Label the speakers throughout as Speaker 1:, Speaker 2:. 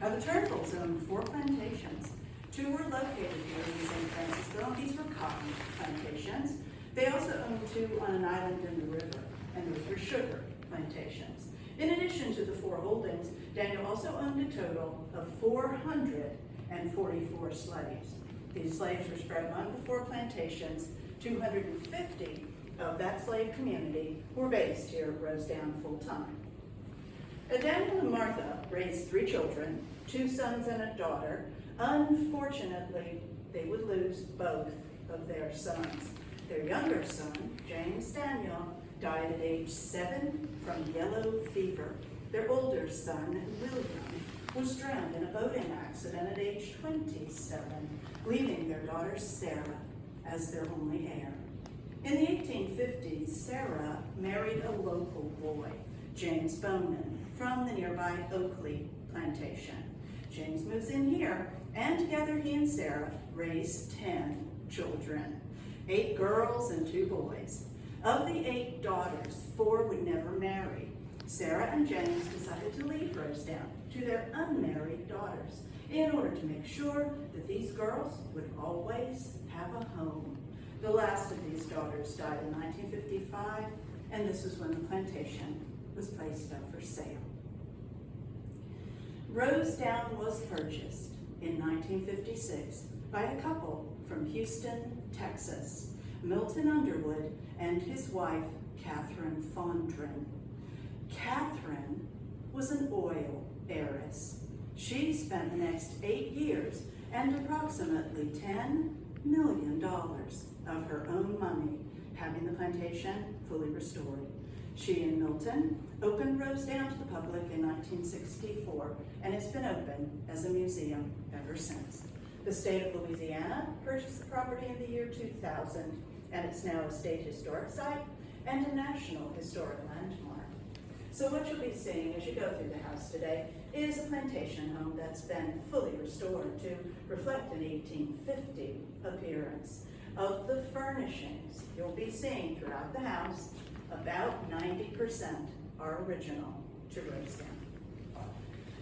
Speaker 1: Now, the Turnbulls owned 4 plantations. 2 were located here in St. Francisville. These were cotton plantations. They also owned 2 on an island in the river, and those were sugar plantations. In addition to the 4 holdings, Daniel also owned a total of 444 slaves. These slaves were spread among the 4 plantations. 250 of that slave community were based here at Rosedown full-time. Daniel and Martha raised 3 children, 2 sons and a daughter. Unfortunately, they would lose both of their sons. Their younger son, James Daniel, died at age 7 from yellow fever. Their older son, William, was drowned in a boating accident at age 27, leaving their daughter Sarah as their only heir. In the 1850s, Sarah married a local boy, James Bowman, from the nearby Oakley plantation. James moves in here, and together he and Sarah raised 10 children, 8 girls and 2 boys. Of the 8 daughters, 4 would never marry. Sarah and James decided to leave Rosedown to their unmarried daughters in order to make sure that these girls would always have a home. The last of these daughters died in 1955, and this was when the plantation was placed up for sale. Rosedown was purchased in 1956 by a couple from Houston, Texas, Milton Underwood and his wife, Catherine Fondren. Catherine was an oil heiress. She spent the next 8 years and approximately $10 million of her own money having the plantation fully restored. She and Milton opened Rosedown to the public in 1964, and it's been open as a museum ever since. The state of Louisiana purchased the property in the year 2000, and it's now a state historic site and a national historic landmark. So what you'll be seeing as you go through the house today is a plantation home that's been fully restored to reflect an 1850 appearance. Of the furnishings you'll be seeing throughout the house, about 90% are original to Rosedown.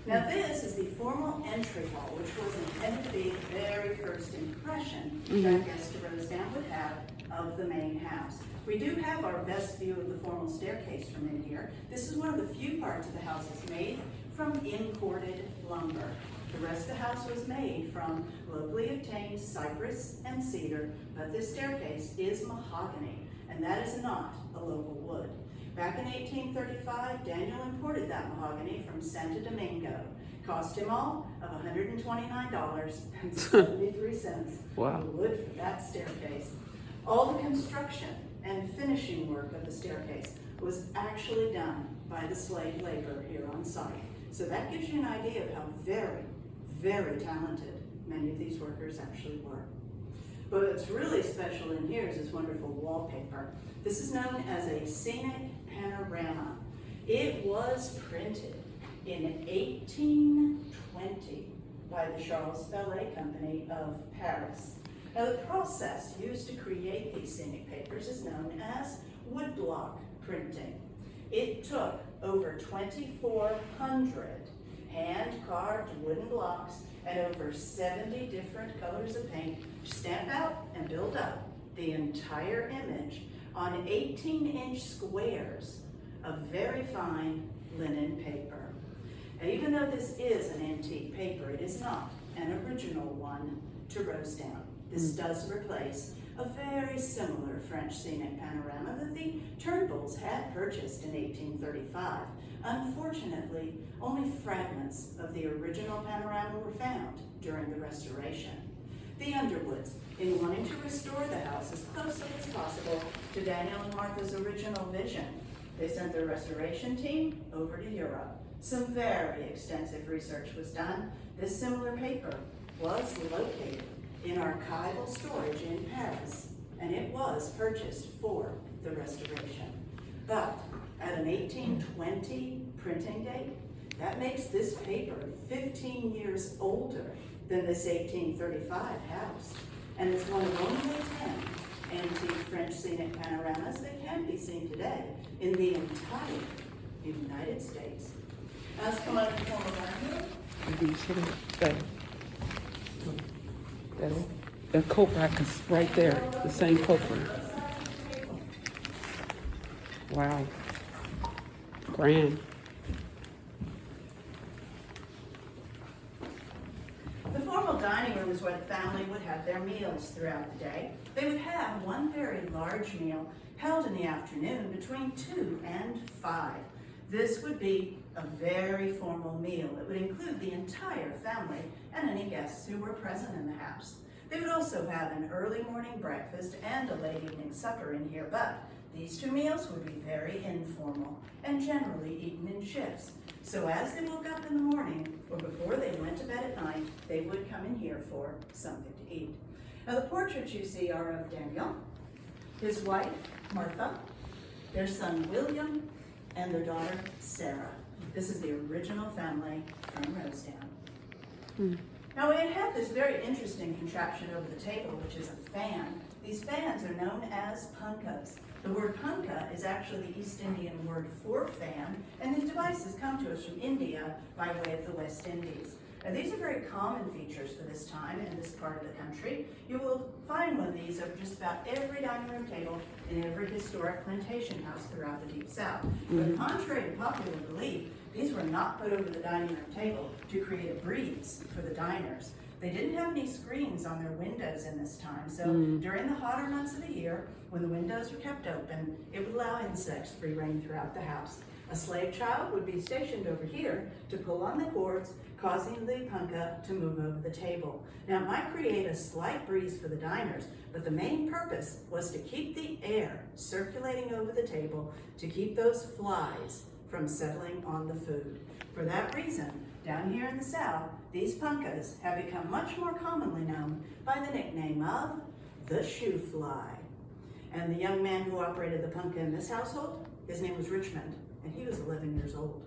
Speaker 1: Now this is the formal entry hall, which was intended to be the very first impression that guests to Rosedown would have of the main house. We do have our best view of the formal staircase from in here. This is one of the few parts of the house that's made from imported lumber. The rest of the house was made from locally obtained cypress and cedar, but this staircase is mahogany, and that is not a local wood. Back in 1835, Daniel imported that mahogany from Santo Domingo. Cost him all of $129.73
Speaker 2: Wow.
Speaker 1: for wood for that staircase. All the construction and finishing work of the staircase was actually done by the slave labor here on site. So that gives you an idea of how very, very talented many of these workers actually were. But what's really special in here is this wonderful wallpaper. This is known as a scenic panorama. It was printed in 1820 by the Charles Ballet Company of Paris. Now the process used to create these scenic papers is known as woodblock printing. It took over 2,400 hand-carved wooden blocks and over 70 different colors of paint to stamp out and build up the entire image on 18-inch squares of very fine linen paper. And even though this is an antique paper, it is not an original one to Rosedown. This does replace a very similar French scenic panorama that the Turnbulls had purchased in 1835. Unfortunately, only fragments of the original panorama were found during the restoration. The Underwoods, in wanting to restore the house as closely as possible to Daniel and Martha's original vision, they sent their restoration team over to Europe. Some very extensive research was done. This similar paper was located in archival storage in Paris, and it was purchased for the restoration. But at an 1820 printing date, that makes this paper 15 years older than this 1835 house. And it's one of only 10 antique French scenic panoramas that can be seen today in the entire United States. Now let's come on and form around here
Speaker 2: The coat rack is right there, the same coat rack. Wow. Grand.
Speaker 1: The formal dining room is where the family would have their meals throughout the day. They would have one very large meal held in the afternoon between 2 and 5. This would be a very formal meal. It would include the entire family and any guests who were present in the house. They would also have an early morning breakfast and a late evening supper in here, but these two meals would be very informal and generally eaten in shifts. So as they woke up in the morning or before they went to bed at night, they would come in here for something to eat. Now the portraits you see are of Daniel, his wife, Martha, their son, William, and their daughter, Sarah. This is the original family from Rosedale. Now we have this very interesting contraption over the table, which is a fan. These fans are known as punkas. The word punka is actually the East Indian word for fan, and these devices come to us from India by way of the West Indies. Now, these are very common features for this time in this part of the country. You will find one of these over just about every dining room table in every historic plantation house throughout the Deep South. But contrary to popular belief, these were not put over the dining room table to create a breeze for the diners. They didn't have any screens on their windows in this time, so during the hotter months of the year, when the windows were kept open, it would allow insects free reign throughout the house. A slave child would be stationed over here to pull on the cords, causing the punka to move over the table. Now, it might create a slight breeze for the diners, but the main purpose was to keep the air circulating over the table to keep those flies from settling on the food. For that reason, down here in the South, these punkas have become much more commonly known by the nickname of the shoe fly. And the young man who operated the punka in this household, his name was Richmond, and he was 11 years old.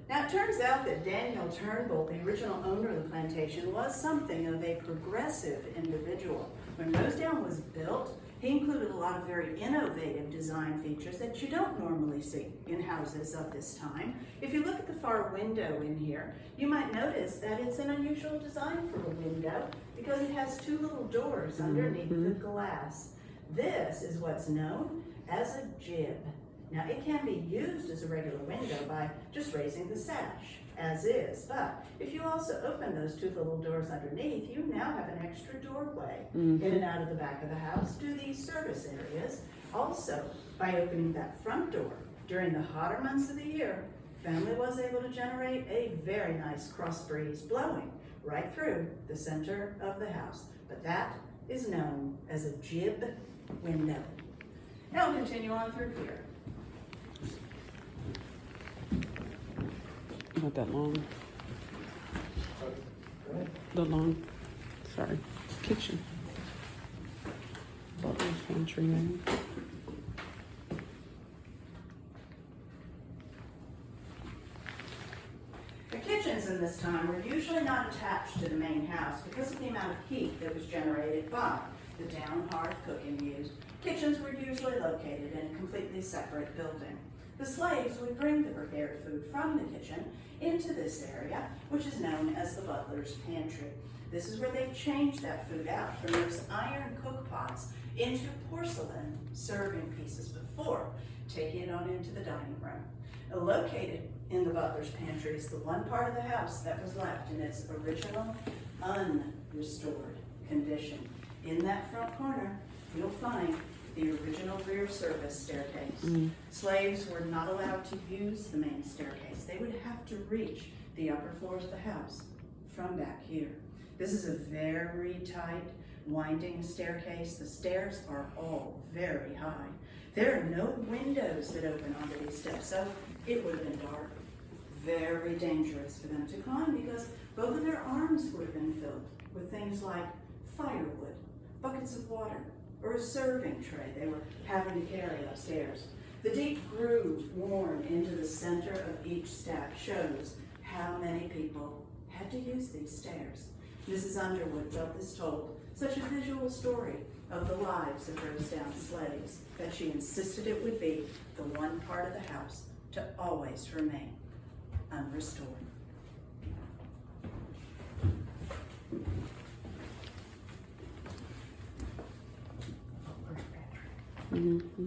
Speaker 1: Now, it turns out that Daniel Turnbull, the original owner of the plantation, was something of a progressive individual. When Rosedale was built, he included a lot of very innovative design features that you don't normally see in houses of this time. If you look at the far window in here, you might notice that it's an unusual design for a window because it has two little doors underneath the glass. This is what's known as a jib. Now, it can be used as a regular window by just raising the sash, as is, but if you also open those two little doors underneath, you now have an extra doorway in and out of the back of the house to these service areas. Also, by opening that front door during the hotter months of the year, family was able to generate a very nice cross breeze blowing right through the center of the house. But that is known as a jib window. Now we'll continue on through here.
Speaker 2: Not that long. The long, sorry, kitchen. Butlers Pantry, man.
Speaker 1: The kitchens in this time were usually not attached to the main house because of the amount of heat that was generated by the down hearth cooking used. Kitchens were usually located in a completely separate building. The slaves would bring the prepared food from the kitchen into this area, which is known as the Butlers Pantry. This is where they changed that food out from those iron cook pots into porcelain serving pieces before taking it on into the dining room. Located in the Butlers Pantry is the one part of the house that was left in its original unrestored condition. In that front corner, you'll find the original rear service staircase. Slaves were not allowed to use the main staircase. They would have to reach the upper floors of the house from back here. This is a very tight, winding staircase. The stairs are all very high. There are no windows that open onto these steps, so it would have been dark. Very dangerous for them to climb because both of their arms would have been filled with things like firewood, buckets of water, or a serving tray they were having to carry upstairs. The deep groove worn into the center of each step shows how many people had to use these stairs. Mrs. Underwood felt this told such a visual story of the lives of Rosedale slaves that she insisted it would be the one part of the house to always remain unrestored.
Speaker 2: Mm-hmm.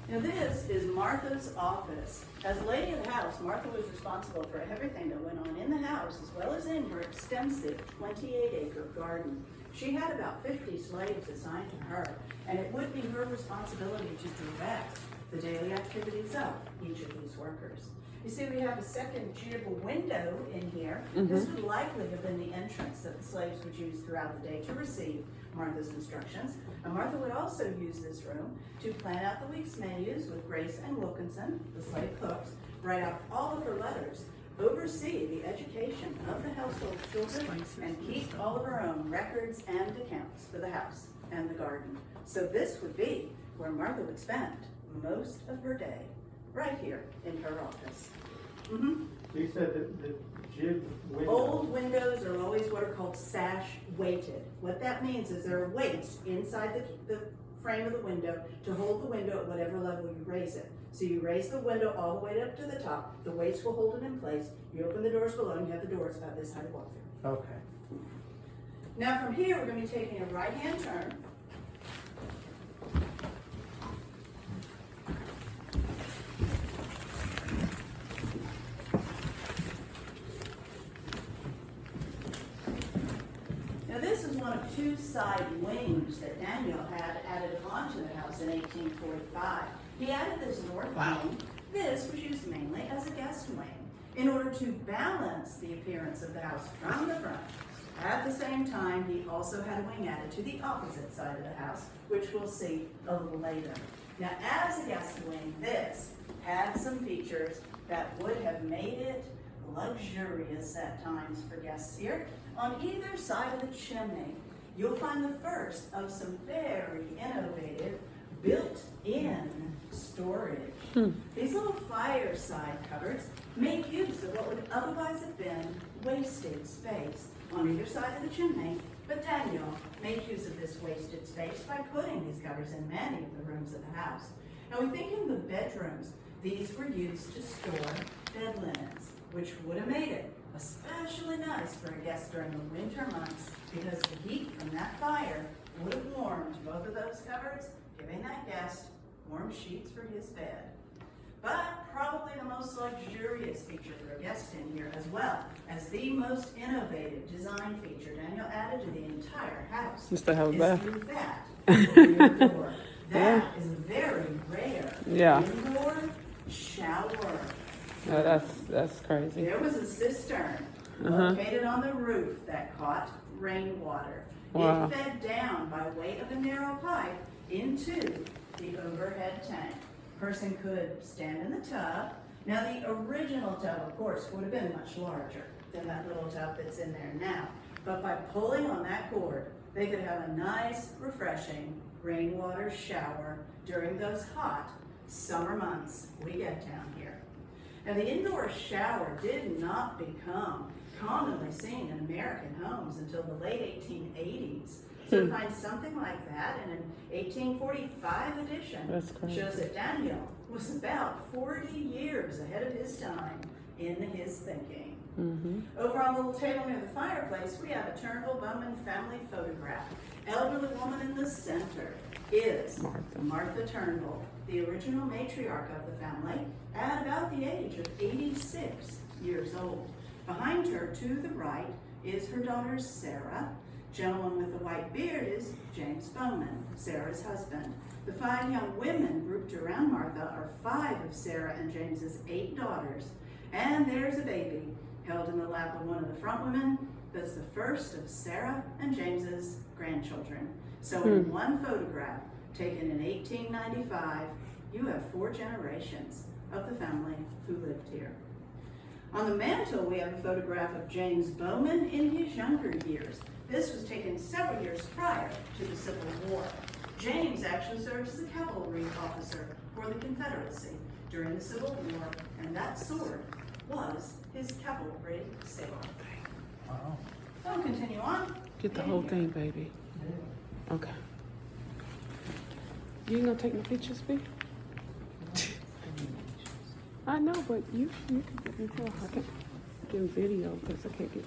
Speaker 1: Now this is Martha's office. As lady of the house, Martha was responsible for everything that went on in the house as well as in her extensive 28-acre garden. She had about 50 slaves assigned to her, and it would be her responsibility to direct the daily activities of each of these workers. You see, we have a second jib window in here. This would likely have been the entrance that the slaves would use throughout the day to receive Martha's instructions. And Martha would also use this room to plan out the week's menus with Grace and Wilkinson, the slave cooks, write out all of her letters, oversee the education of the household children, and keep all of her own records and accounts for the house and the garden. So this would be where Martha would spend most of her day, right here in her office.
Speaker 3: So you said that the jib window.
Speaker 1: Old windows are always what are called sash weighted. What that means is there are weights inside the frame of the window to hold the window at whatever level you raise it. So you raise the window all the way up to the top, the weights will hold it in place, you open the doors below and you have the doors about this high to walk through.
Speaker 3: Okay.
Speaker 1: Now from here, we're going to be taking a right-hand turn. Now this is one of two side wings that Daniel had added onto the house in 1845. He added this north wing. This was used mainly as a guest wing in order to balance the appearance of the house from the front. At the same time, he also had a wing added to the opposite side of the house, which we'll see a little later. Now, as a guest wing, this had some features that would have made it luxurious at times for guests here. On either side of the chimney, you'll find the first of some very innovative built-in storage. These little fireside cupboards make use of what would otherwise have been wasted space on either side of the chimney, but Daniel made use of this wasted space by putting these cupboards in many of the rooms of the house. Now we think in the bedrooms, these were used to store bed linens, which would have made it especially nice for a guest during the winter months because the heat from that fire would have warmed both of those cupboards, giving that guest warm sheets for his bed. But probably the most luxurious feature for a guest in here, as well as the most innovative design feature Daniel added to the entire house,
Speaker 2: Just to have
Speaker 1: is
Speaker 2: that.
Speaker 1: through that indoor door. That is a very rare indoor shower.
Speaker 2: No, that's crazy.
Speaker 1: There was a cistern located on the roof that caught rainwater.
Speaker 2: Wow.
Speaker 1: It fed down by way of a narrow pipe into the overhead tank. Person could stand in the tub. Now the original tub, of course, would have been much larger than that little tub that's in there now. But by pulling on that cord, they could have a nice, refreshing rainwater shower during those hot summer months we get down here. Now the indoor shower did not become commonly seen in American homes until the late 1880s. So to find something like that in an 1845 edition shows that Daniel was about 40 years ahead of his time in his thinking. Over on the little table near the fireplace, we have a Turnbull Bowman family photograph. Elderly woman in the center is Martha Turnbull, the original matriarch of the family, at about the age of 86 years old. Behind her, to the right, is her daughter Sarah. Gentleman with the white beard is James Bowman, Sarah's husband. The 5 young women grouped around Martha are 5 of Sarah and James's 8 daughters. And there's a baby held in the lap of one of the front women that's the first of Sarah and James's grandchildren. So in one photograph taken in 1895, you have 4 generations of the family who lived here. On the mantle, we have a photograph of James Bowman in his younger years. This was taken several years prior to the Civil War. James actually served as a cavalry officer for the Confederacy during the Civil War, and that sword was his cavalry saber.
Speaker 3: Wow.
Speaker 1: So we'll continue on.
Speaker 2: Get the whole thing, baby. Okay. You ain't gonna take no pictures, B? I know, but you can get me for a second. Getting video because I can't get.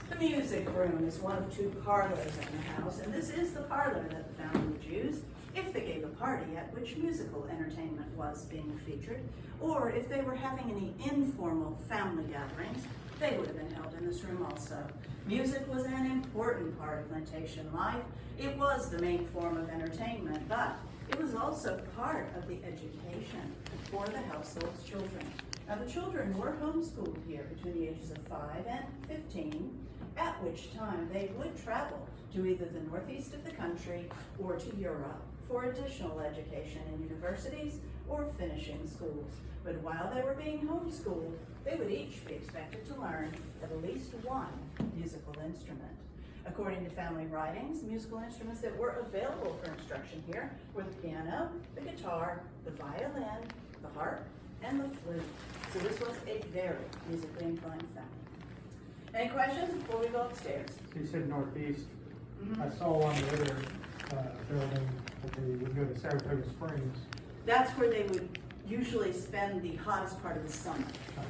Speaker 1: The music room is one of two parlors in the house, and this is the parlor that the family would use if they gave a party at which musical entertainment was being featured, or if they were having any informal family gatherings, they would have been held in this room also. Music was an important part of plantation life. It was the main form of entertainment, but it was also part of the education for the household's children. Now, the children were homeschooled here between the ages of 5 and 15, at which time they would travel to either the northeast of the country or to Europe for additional education in universities or finishing schools. But while they were being homeschooled, they would each be expected to learn at least one musical instrument. According to family writings, musical instruments that were available for instruction here were the piano, the guitar, the violin, the harp, and the flute. So this was a very musically inclined family. Any questions before we go upstairs?
Speaker 3: You said northeast. I saw on the other building that they would go to Saratoga Springs.
Speaker 1: That's where they would usually spend the hottest part of the summer,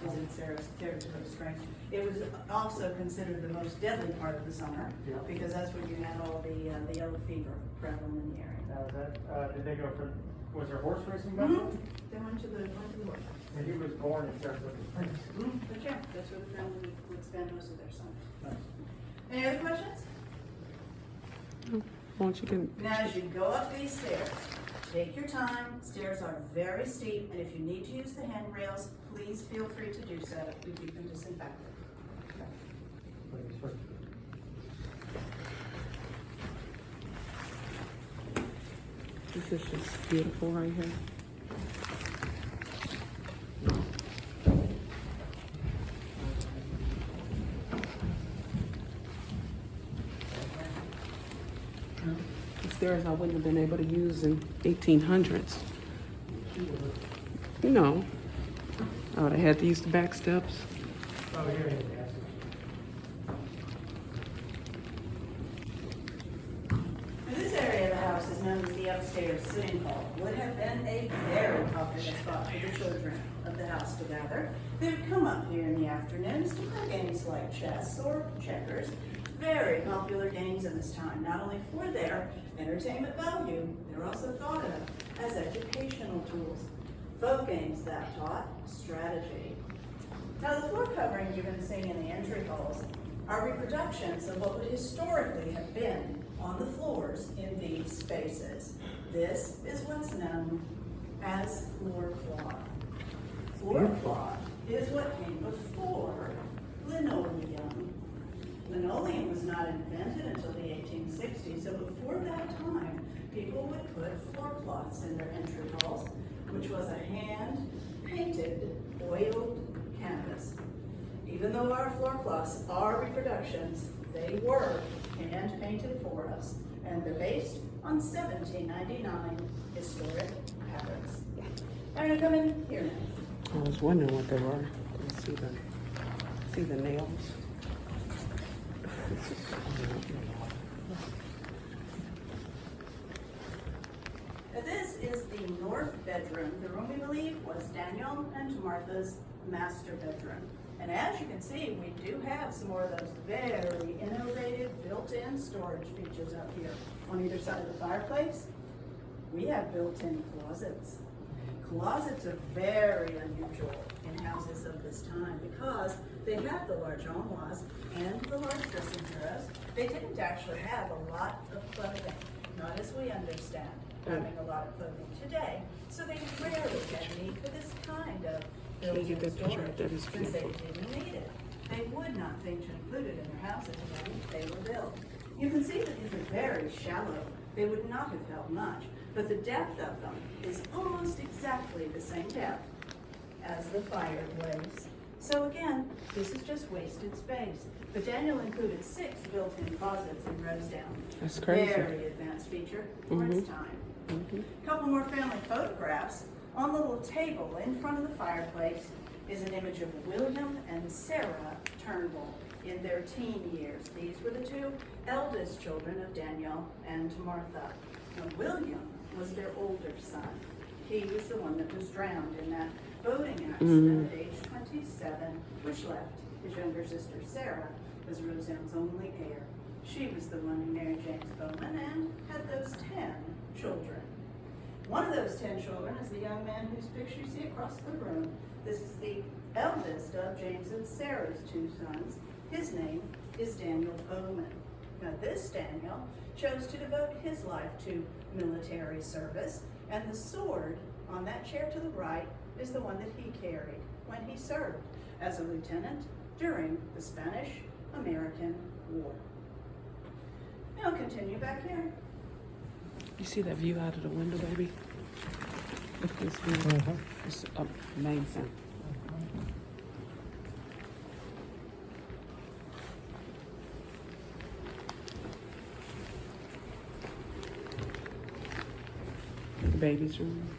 Speaker 1: was in Saratoga Springs. It was also considered the most deadly part of the summer,
Speaker 3: Yeah.
Speaker 1: because that's where you had all the yellow fever prevalent in the area.
Speaker 3: Now, did they go for, was there horse racing back then?
Speaker 1: They went to the horse.
Speaker 3: And he was born in Saratoga Springs.
Speaker 1: But yeah, that's where the family would spend most of their summers.
Speaker 3: Nice.
Speaker 1: Any other questions?
Speaker 2: Once you can.
Speaker 1: Now, as you go up these stairs, take your time. Stairs are very steep, and if you need to use the handrails, please feel free to do so. We keep them disinfected.
Speaker 3: Ladies first.
Speaker 2: This is just beautiful right here. The stairs I wouldn't have been able to use in 1800s. No. I would have had to use the back steps.
Speaker 3: Oh, here it is.
Speaker 1: Now, this area of the house is known as the upstairs sitting hall. Would have been a very popular spot for the children of the house to gather. They would come up here in the afternoons to play games like chess or checkers. Very popular games in this time, not only for their entertainment value, they're also thought of as educational tools. Both games that taught strategy. Now, the floor coverings you've been seeing in the entry halls are reproductions of what would historically have been on the floors in these spaces. This is what's known as floor cloth. Floor cloth is what came before linoleum. Linoleum was not invented until the 1860s, so before that time, people would put floor cloths in their entry halls, which was a hand-painted, oiled canvas. Even though our floor cloths are reproductions, they were hand-painted for us, and they're based on 1799 historic fabrics. I'm gonna come in here now.
Speaker 2: I was wondering what they were. See the nails.
Speaker 1: Now, this is the north bedroom. The room we believe was Daniel and Martha's master bedroom. And as you can see, we do have some more of those very innovative built-in storage features up here. On either side of the fireplace, we have built-in closets. Closets are very unusual in houses of this time because they had the large armoires and the large dressing bureaus. They didn't actually have a lot of clothing, not as we understand having a lot of clothing today. So they rarely had need for this kind of built-in storage since they didn't need it. They would not think to include it in their houses when they were built. You can see that these are very shallow. They would not have held much, but the depth of them is almost exactly the same depth as the fireplace. So again, this is just wasted space. But Daniel included 6 built-in closets in Rosedale.
Speaker 2: That's crazy.
Speaker 1: Very advanced feature for its time. A couple more family photographs. On the little table in front of the fireplace is an image of William and Sarah Turnbull in their teen years. These were the 2 eldest children of Daniel and Martha. Now, William was their older son. He was the one that was drowned in that boating accident at age 27, which left his younger sister Sarah as Roseanne's only heir. She was the one who married James Bowman and had those 10 children. One of those 10 children is the young man whose picture you see across the room. This is the eldest of James and Sarah's 2 sons. His name is Daniel Bowman. Now this Daniel chose to devote his life to military service, and the sword on that chair to the right is the one that he carried when he served as a lieutenant during the Spanish-American War. Now continue back here.
Speaker 2: You see that view out of the window, baby? Look at this view. It's amazing. The baby's room.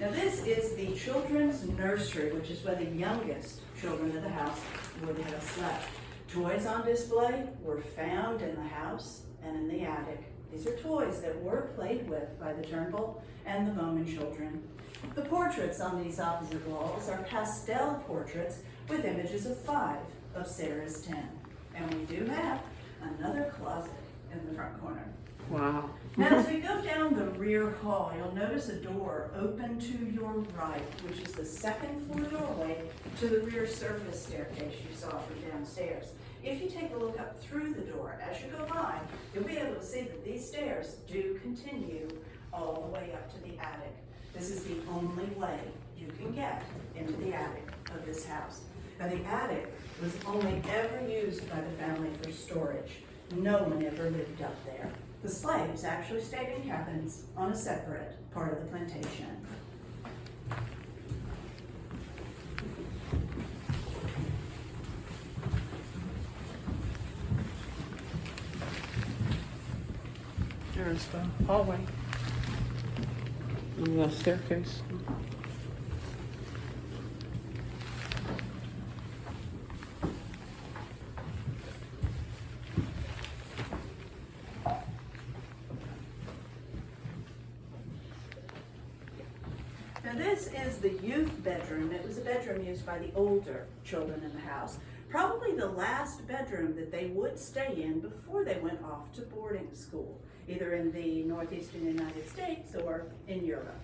Speaker 1: Now this is the children's nursery, which is where the youngest children of the house would have slept. Toys on display were found in the house and in the attic. These are toys that were played with by the Turnbull and the Bowman children. The portraits on these opposite walls are pastel portraits with images of 5 of Sarah's 10. And we do have another closet in the front corner.
Speaker 2: Wow.
Speaker 1: Now, as we go down the rear hall, you'll notice a door open to your right, which is the second floor doorway to the rear surface staircase you saw from downstairs. If you take a look up through the door as you go by, you'll be able to see that these stairs do continue all the way up to the attic. This is the only way you can get into the attic of this house. Now, the attic was only ever used by the family for storage. No one ever lived up there. The slaves actually stayed in cabins on a separate part of the plantation.
Speaker 2: There's the hallway. And the staircase.
Speaker 1: Now this is the youth bedroom. It was a bedroom used by the older children in the house. Probably the last bedroom that they would stay in before they went off to boarding school, either in the northeastern United States or in Europe.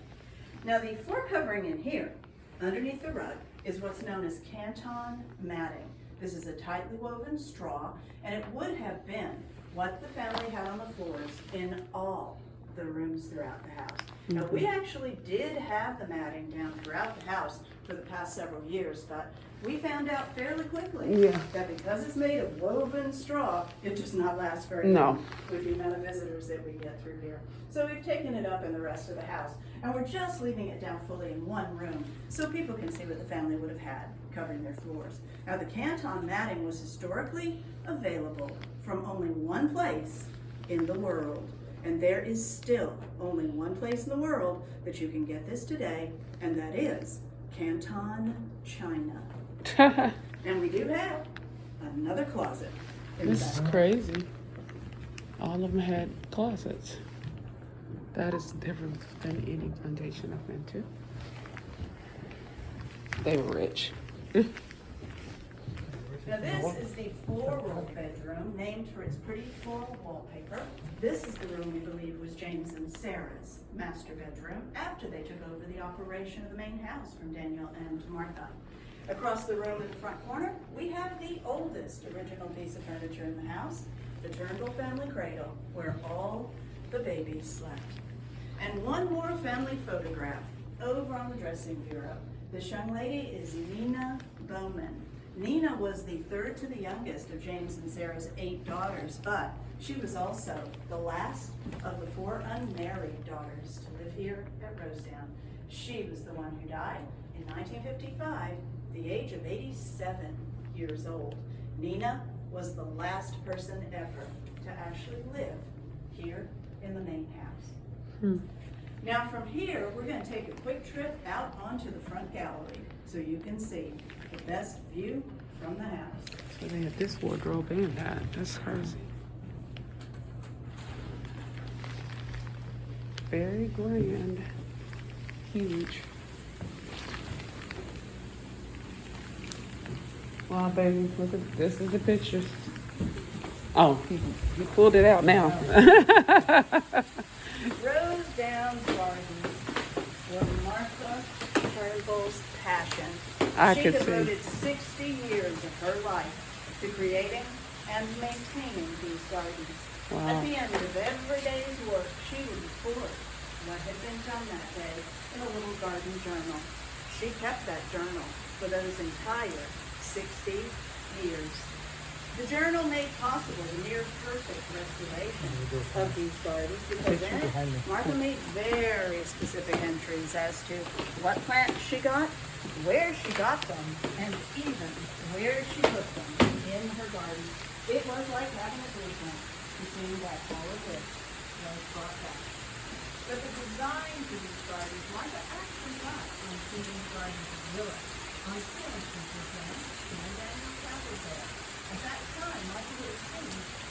Speaker 1: Now the floor covering in here, underneath the rug, is what's known as canton matting. This is a tightly woven straw, and it would have been what the family had on the floors in all the rooms throughout the house. Now, we actually did have the matting down throughout the house for the past several years, but we found out fairly quickly that because it's made of woven straw, it does not last very long with the amount of visitors that we get through here. So we've taken it up in the rest of the house, and we're just leaving it down fully in one room so people can see what the family would have had covering their floors. Now, the canton matting was historically available from only one place in the world. And there is still only one place in the world that you can get this today, and that is Canton, China. And we do have another closet in
Speaker 2: This
Speaker 1: the
Speaker 2: is
Speaker 1: back.
Speaker 2: crazy. All of them had closets. That is different than any plantation I've been to. They were rich.
Speaker 1: Now this is the floral bedroom, named for its pretty floral wallpaper. This is the room we believe was James and Sarah's master bedroom after they took over the operation of the main house from Daniel and Martha. Across the room in the front corner, we have the oldest original piece of furniture in the house, the Turnbull family cradle, where all the babies slept. And one more family photograph over on the dressing bureau. This young lady is Nina Bowman. Nina was the third to the youngest of James and Sarah's 8 daughters, but she was also the last of the 4 unmarried daughters to live here at Rosedown. She was the one who died in 1955, the age of 87 years old. Nina was the last person ever to actually live here in the main house. Now from here, we're going to take a quick trip out onto the front gallery so you can see the best view from the house.
Speaker 2: So they had this wardrobe and that. That's crazy. very grand. Huge. Wow, baby, look at this is the pictures. Oh, he pulled it out now.
Speaker 1: Rose Downs Gardens were Martha Turnbull's passion.
Speaker 2: I
Speaker 1: She
Speaker 2: could see.
Speaker 1: devoted 60 years of her life to creating and maintaining these gardens.
Speaker 2: Wow.
Speaker 1: At the end of every day's work, she would record what had been done that day in a little garden journal. She kept that journal for those entire 60 years. The journal made possible the near perfect restoration of these gardens because in it, Martha made very specific entries as to what plants she got, where she got them, and even where she put them in her garden. It was like having a blueprint to see that all of this was brought back. But the design for these gardens, Martha actually got from Queen's Gardens of Europe on sale from and Daniel Chapel there. At that time, Martha was finished